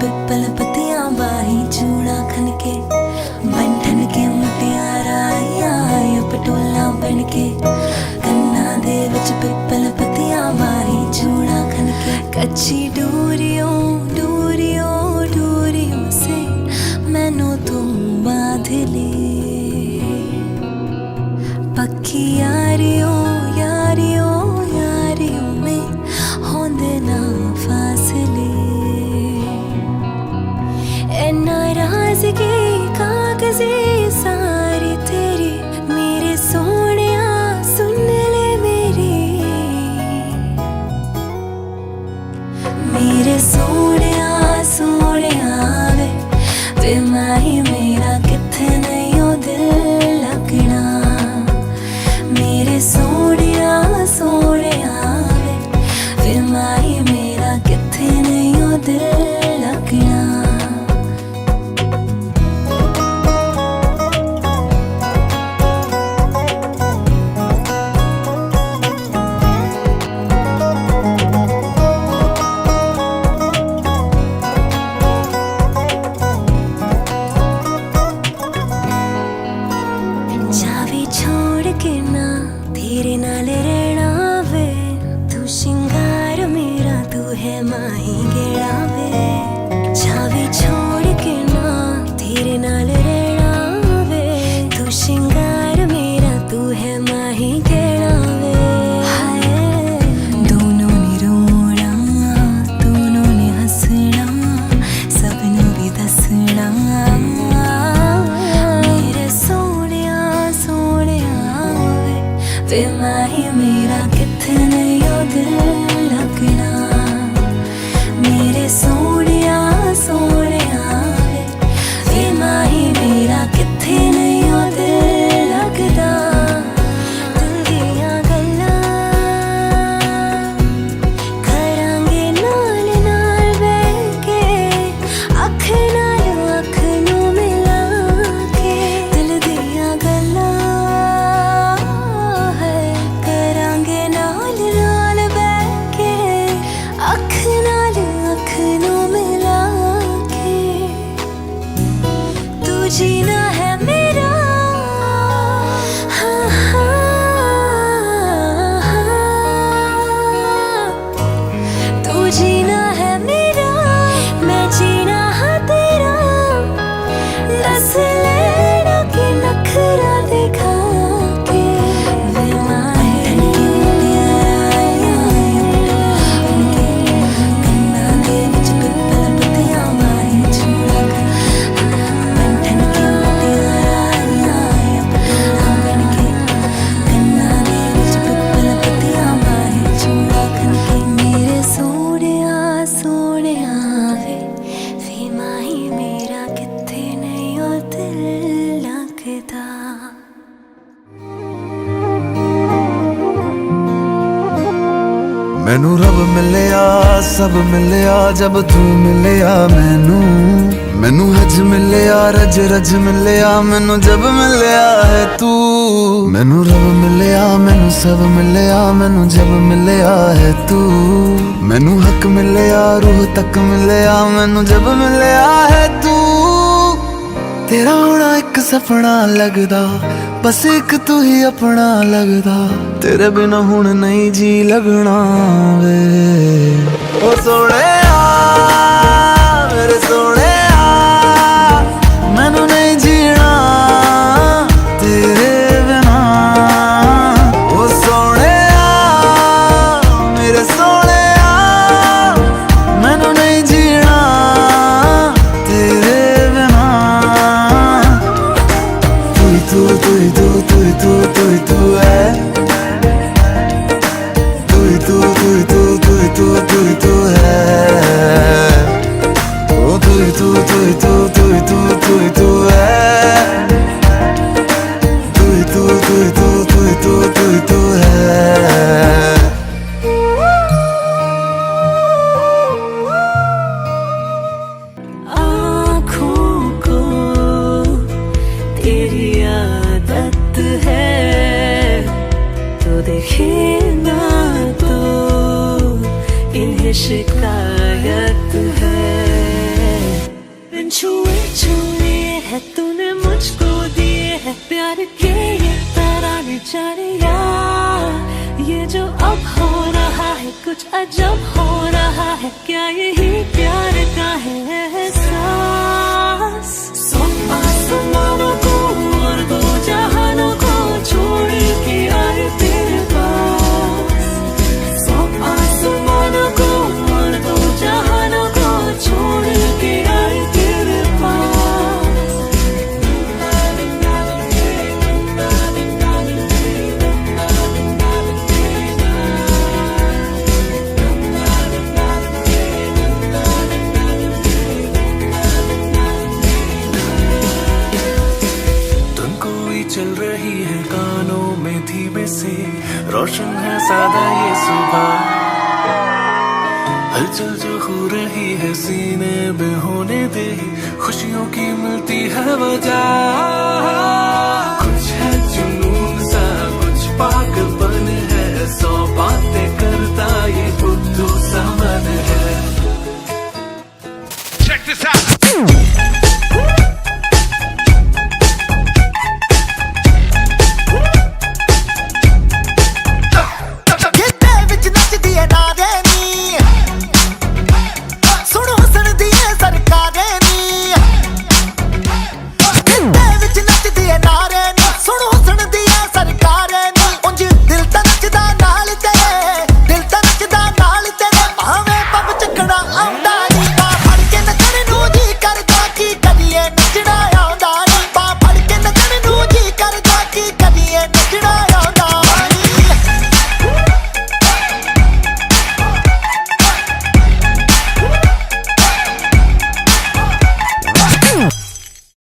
पिपल पतियां बाही चूड़ा खन के बंधन के मुटियारा आया पटोला बन के कन्ना दे विच पिपल पतियां बाही चूड़ा खन के कच्ची डोरियों डोरियों डोरियों से मैनू तू बांध ले पक्की यारियों यारियों यारियों में होंदे ना फासले नाराज़गी कागज़े सारी तेरी मेरे सोनिया सुन ले मेरे सोनिया सोनिया वे माही मेरा किथे नहीं ओ दिल लगना मेरे सोनिया सोनिया वे माही मेरा किथे नहीं ओ दिल लगना तेरे नाल रहना वे तू शिंगार मेरा तू है माही गेड़ा वे छावे छोड़ के ना तेरे नाल रहना वे तू शिंगार मेरा तू है माही गेड़ा वे हाय दोनों ने रोना दोनों ने हंसना सबनों भी दसना मेरे सोनिया सोनिया वे माही मेरा किथे नहीं ओ दिल लगना मेरे सोनिया सोनिया वे माही मेरा किथे नहीं ओ दिल लगदा दिल दियां गल्लां करांगे नाल नाल बैठ के अख नाल अख नूं मिला के दिल दियां गल्लां जीना है मेरा हाँ हाँ तू जीना है मेरा मैं जीना है तेरा नस लेना के नखरा दिखा के वे माही कन्ना दे विच पिपल पतियां बाही चूड़ा मैनू रब मिलिया सब मिलिया जब तू मिलिया मैनू हज मिलिया रज रज मिलिया मैनू जब मिलिया है तू मैनू रब मिलिया मैनू सब मिलिया मैनू जब मिलिया है तू मैनू हक मिलिया रूह तक मिलिया मैनू जब मिलिया है तू तेरा होना एक सपना लगदा बस एक तू ही अपना लगदा तेरे बिना हुण नहीं जी लगना वे ओ सोहणिया मेरे सोहणिया मैनू नहीं जीना तेरे बिना ओ सोहणिया मेरे सोहणिया मैनू नहीं जीना तेरे बिना तू तू तू तू तू तू तू है तू तू तू तू तू तू तू तू है प्यार के ये तराने जाने यार, ये जो अब हो रहा है कुछ अजब हो रहा है, क्या यही प्यार का है एहसास। सौ आसमानों को और दो जहानों को छोड़ के आए तेरे पास, सौ आसमानों को और दो जहानों को छोड़ के आए तेरे पास। चल रही है कानों में धीमे से, रोशन है सादा ये सुबह, हलचल जो हो रही है सीने में होने दे, खुशियों की मिलती है वजह। कुछ है जुनून सा, कुछ पागलपन है, सौ बातें करता ये